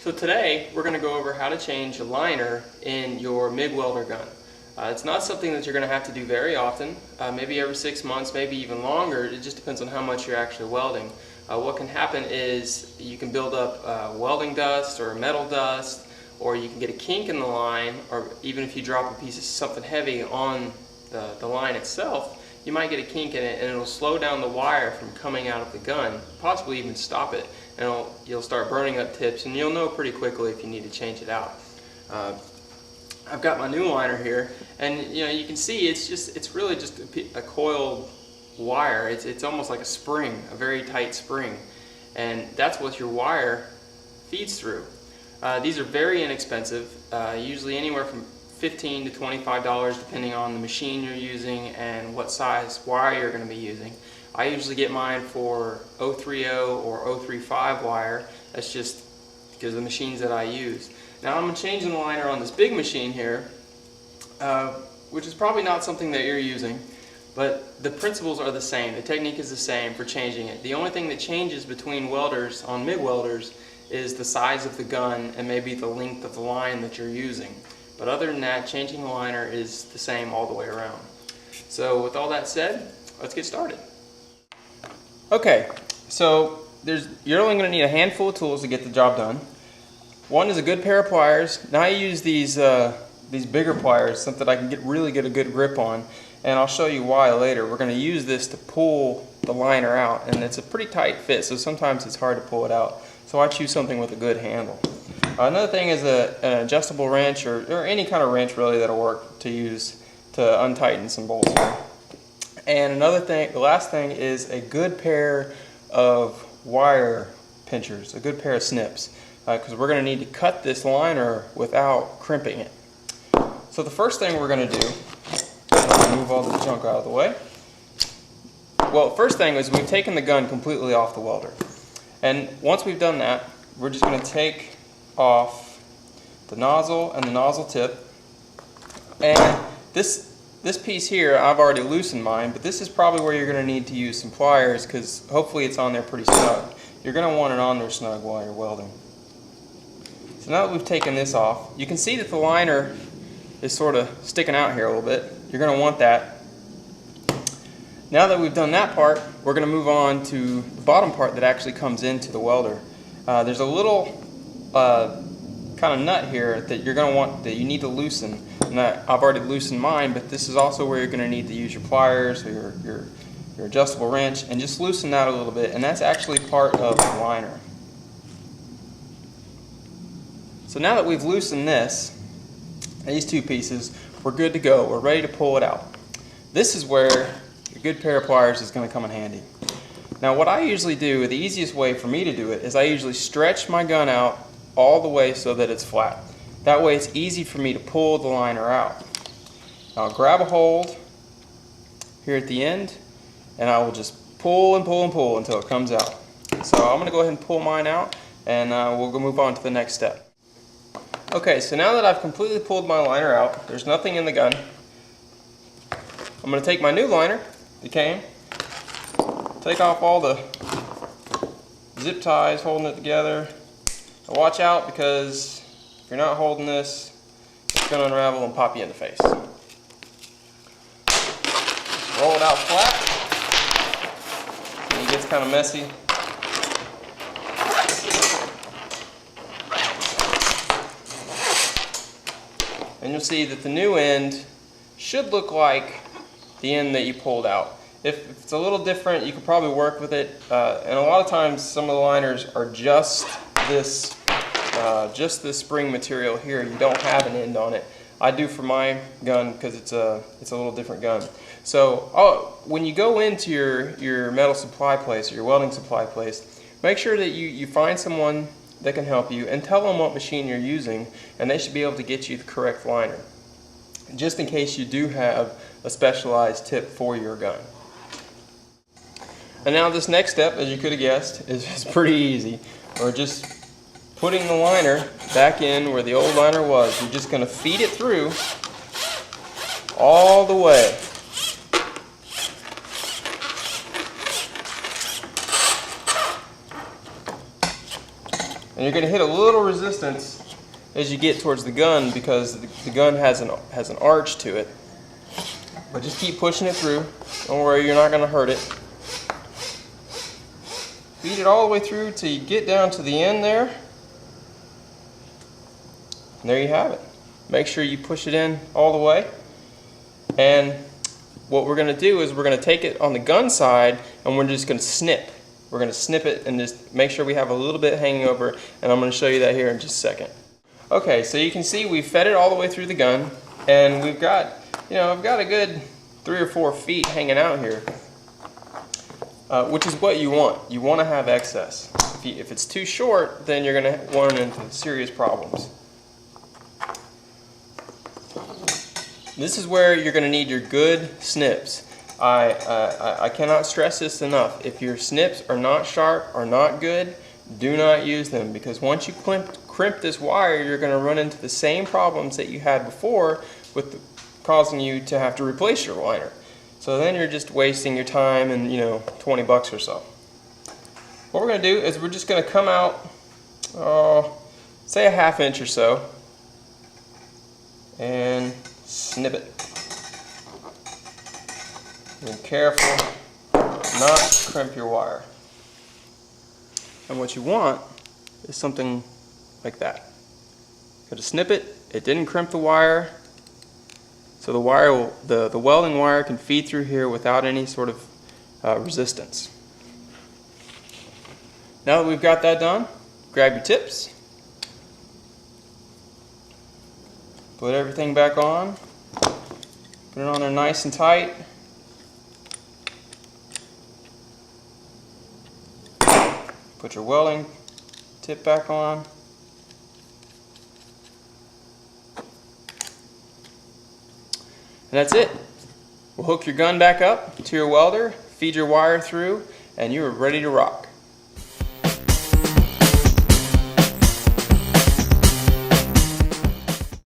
So today we're going to go over how to change a liner in your MIG welder gun. It's not something that you're going to have to do very often, maybe every 6 months, maybe even longer. It just depends on how much you're actually welding. What can happen is you can build up welding dust or metal dust, or you can get a kink in the line, or even if you drop a piece of something heavy on the line itself, you might get a kink in it and it'll slow down the wire from coming out of the gun, possibly even stop it, and you'll start burning up tips, and you'll know pretty quickly if you need to change it out. I've got my new liner here, and you can see it's really just a coiled wire. It's almost like a spring, a very tight spring, and that's what your wire feeds through. These are very inexpensive, usually anywhere from $15 to $25 depending on the machine you're using and what size wire you're going to be using. I usually get mine for 030 or 035 wire. That's just because of the machines that I use. Now I'm changing the liner on this big machine here, which is probably not something that you're using, but the principles are the same. The technique is the same for changing it. The only thing that changes between welders on MIG welders is the size of the gun and maybe the length of the line that you're using. But other than that, changing the liner is the same all the way around. So with all that said, let's get started. Okay, so you're only going to need a handful of tools to get the job done. One is a good pair of pliers. Now I use these bigger pliers, something I can really get a good grip on, and I'll show you why later. We're going to use this to pull the liner out, and it's a pretty tight fit, so sometimes it's hard to pull it out. So I choose something with a good handle. Another thing is an adjustable wrench, or any kind of wrench really that'll work to use to untighten some bolts here. And another thing, the last thing, is a good pair of wire pinchers, a good pair of snips, because we're going to need to cut this liner without crimping it. So the first thing we're going to do, move all this junk out of the way. Well, first thing is we've taken the gun completely off the welder. And once we've done that, we're just going to take off the nozzle and the nozzle tip. And this piece here, I've already loosened mine, but this is probably where you're going to need to use some pliers, because hopefully it's on there pretty snug. You're going to want it on there snug while you're welding. So now that we've taken this off, you can see that the liner is sort of sticking out here a little bit. You're going to want that. Now that we've done that part, we're going to move on to the bottom part that actually comes into the welder. There's a little kind of nut here that you're going to want, that you need to loosen. And I've already loosened mine, but this is also where you're going to need to use your pliers or your adjustable wrench, and just loosen that a little bit, and that's actually part of the liner. So now that we've loosened these two pieces, we're good to go. We're ready to pull it out. This is where a good pair of pliers is going to come in handy. Now what I usually do, the easiest way for me to do it, is I usually stretch my gun out all the way so that it's flat. That way it's easy for me to pull the liner out. I'll grab a hold here at the end, and I will just pull and pull and pull until it comes out. So I'm going to go ahead and pull mine out, and we'll go move on to the next step. Okay, so now that I've completely pulled my liner out, there's nothing in the gun. I'm going to take my new liner, the cane, take off all the zip ties holding it together. Now watch out, because if you're not holding this, it's going to unravel and pop you in the face. Roll it out flat. It gets kind of messy. And you'll see that the new end should look like the end that you pulled out. If it's a little different, you can probably work with it. And a lot of times some of the liners are just this spring material here. You don't have an end on it. I do for my gun because it's a little different gun. So when you go into your metal supply place or your welding supply place, make sure that you find someone that can help you, and tell them what machine you're using, and they should be able to get you the correct liner, just in case you do have a specialized tip for your gun. And now this next step, as you could have guessed, is pretty easy. We're just putting the liner back in where the old liner was. You're just going to feed it through all the way. And you're going to hit a little resistance as you get towards the gun because the gun has an arch to it. But just keep pushing it through. Don't worry, you're not going to hurt it. Feed it all the way through till you get down to the end there. And there you have it. Make sure you push it in all the way. And what we're going to do is we're going to take it on the gun side and we're just going to snip. We're going to snip it and just make sure we have a little bit hanging over, and I'm going to show you that here in just a second. Okay, so you can see we've fed it all the way through the gun, and we've got, I've got a good 3 or 4 feet hanging out here, which is what you want. You want to have excess. If it's too short, then you're going to run into serious problems. This is where you're going to need your good snips. I cannot stress this enough. If your snips are not sharp or not good, do not use them, because once you crimp this wire, you're going to run into the same problems that you had before with causing you to have to replace your liner. So then you're just wasting your time and 20 bucks or so. What we're going to do is we're just going to come out, say a 1/2 inch or so, and snip it. Be careful not to crimp your wire. And what you want is something like that. Got to snip it. It didn't crimp the wire, so the wire the welding wire can feed through here without any sort of resistance. Now that we've got that done, grab your tips, put everything back on, put it on there nice and tight. Put your welding tip back on. And that's it. We'll hook your gun back up to your welder, feed your wire through, and you are ready to rock.